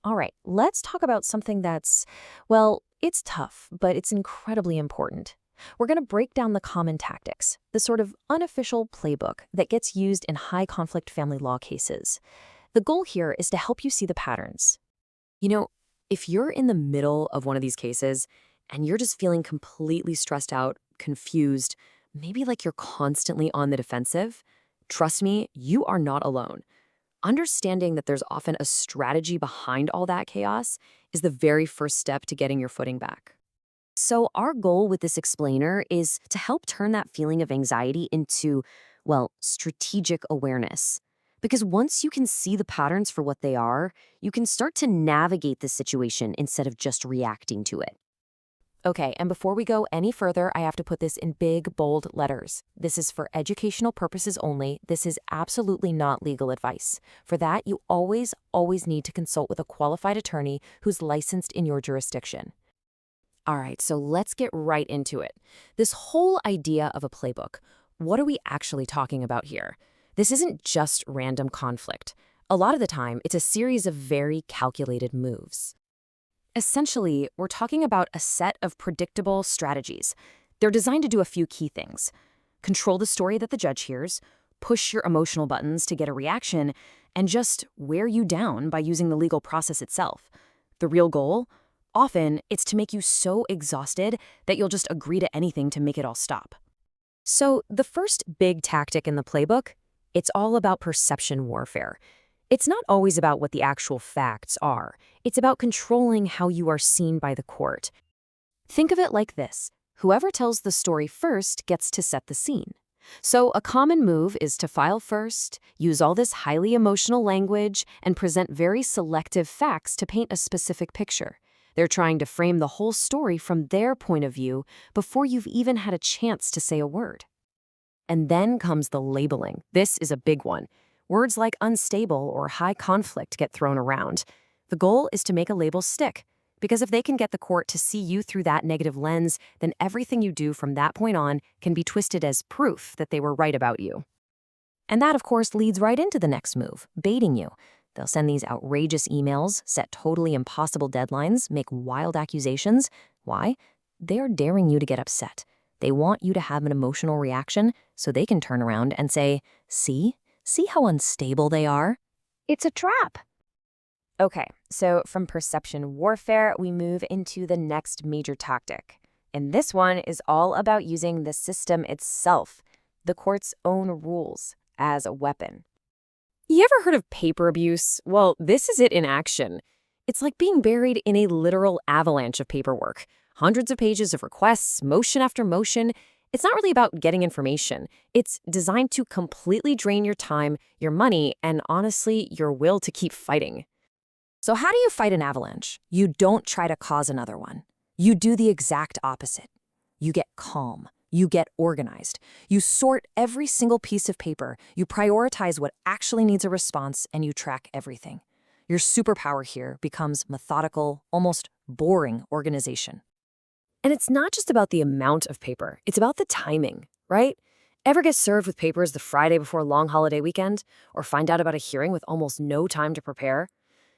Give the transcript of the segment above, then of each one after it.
All right, let's talk about something well, it's tough, but it's incredibly important. We're going to break down the common tactics, the sort of unofficial playbook that gets used in high conflict family law cases. The goal here is to help you see the patterns. You know, if you're in the middle of one of these cases and you're just feeling completely stressed out, confused, maybe like you're constantly on the defensive, trust me, you are not alone. Understanding that there's often a strategy behind all that chaos is the very first step to getting your footing back. So, our goal with this explainer is to help turn that feeling of anxiety into, well, strategic awareness. Because once you can see the patterns for what they are, you can start to navigate the situation instead of just reacting to it. Okay, and before we go any further, I have to put this in big, bold letters. This is for educational purposes only. This is absolutely not legal advice. For that, you always need to consult with a qualified attorney who's licensed in your jurisdiction. All right, so let's get right into it. This whole idea of a playbook, what are we actually talking about here? This isn't just random conflict. A lot of the time, it's a series of very calculated moves. Essentially, we're talking about a set of predictable strategies. They're designed to do a few key things: control the story that the judge hears, push your emotional buttons to get a reaction, and just wear you down by using the legal process itself. The real goal? Often, it's to make you so exhausted that you'll just agree to anything to make it all stop. So, the first big tactic in the playbook, it's all about perception warfare. It's not always about what the actual facts are. It's about controlling how you are seen by the court. Think of it like this: whoever tells the story first gets to set the scene. So a common move is to file first, use all this highly emotional language, and present very selective facts to paint a specific picture. They're trying to frame the whole story from their point of view before you've even had a chance to say a word. And then comes the labeling. This is a big one. Words like unstable or high conflict get thrown around. The goal is to make a label stick, because if they can get the court to see you through that negative lens, then everything you do from that point on can be twisted as proof that they were right about you. And that, of course, leads right into the next move: baiting you. They'll send these outrageous emails, set totally impossible deadlines, make wild accusations. Why? They're daring you to get upset. They want you to have an emotional reaction so they can turn around and say, "See? See how unstable they are?" It's a trap. Okay, so from perception warfare, we move into the next major tactic. And this one is all about using the system itself, the court's own rules, as a weapon. You ever heard of paper abuse? Well, this is it in action. It's like being buried in a literal avalanche of paperwork. Hundreds of pages of requests, motion after motion. It's not really about getting information. It's designed to completely drain your time, your money, and honestly, your will to keep fighting. So how do you fight an avalanche? You don't try to cause another one. You do the exact opposite. You get calm. You get organized. You sort every single piece of paper. You prioritize what actually needs a response, and you track everything. Your superpower here becomes methodical, almost boring organization. And it's not just about the amount of paper. It's about the timing, right? Ever get served with papers the Friday before a long holiday weekend? Or find out about a hearing with almost no time to prepare?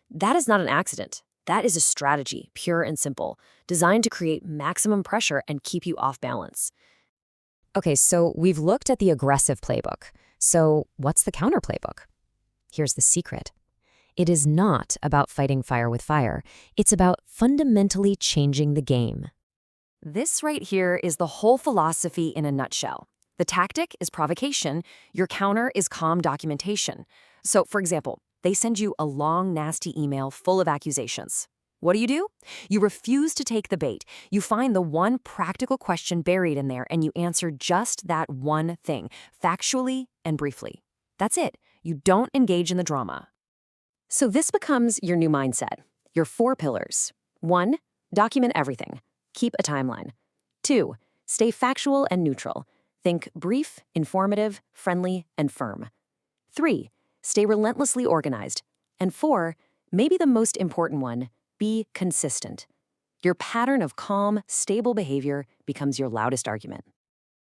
That is not an accident. That is a strategy, pure and simple, designed to create maximum pressure and keep you off balance. Okay, so we've looked at the aggressive playbook. So what's the counter playbook? Here's the secret. It is not about fighting fire with fire. It's about fundamentally changing the game. This right here is the whole philosophy in a nutshell. The tactic is provocation. Your counter is calm documentation. So, for example, they send you a long, nasty email full of accusations. What do? You refuse to take the bait. You find the one practical question buried in there and you answer just that one thing, factually and briefly. That's it. You don't engage in the drama. So this becomes your new mindset, your 4 pillars. 1, document everything. Keep a timeline. 2, stay factual and neutral. Think brief, informative, friendly, and firm. 3, stay relentlessly organized. And 4, maybe the most important one, be consistent. Your pattern of calm, stable behavior becomes your loudest argument.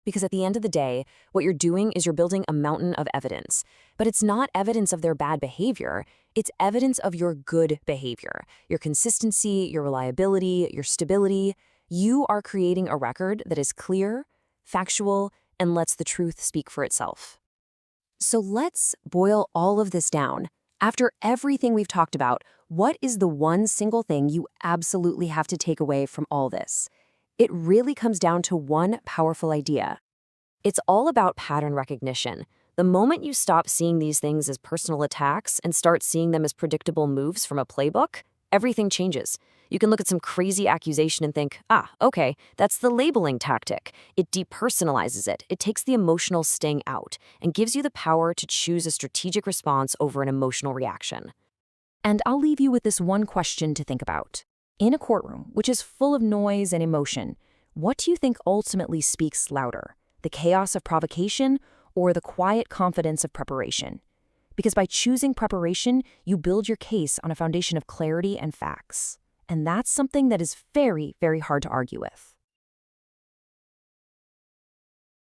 Because at the end of the day, what you're doing is you're building a mountain of evidence. But it's not evidence of their bad behavior. It's evidence of your good behavior, your consistency, your reliability, your stability. You are creating a record that is clear, factual, and lets the truth speak for itself. So let's boil all of this down. After everything we've talked about, what is the one single thing you absolutely have to take away from all this? It really comes down to one powerful idea. It's all about pattern recognition. The moment you stop seeing these things as personal attacks and start seeing them as predictable moves from a playbook, everything changes. You can look at some crazy accusation and think, okay, that's the labeling tactic. It depersonalizes it. It takes the emotional sting out and gives you the power to choose a strategic response over an emotional reaction. And I'll leave you with this one question to think about. In a courtroom, which is full of noise and emotion, what do you think ultimately speaks louder? The chaos of provocation or the quiet confidence of preparation? Because by choosing preparation, you build your case on a foundation of clarity and facts. And that's something that is very, very hard to argue with.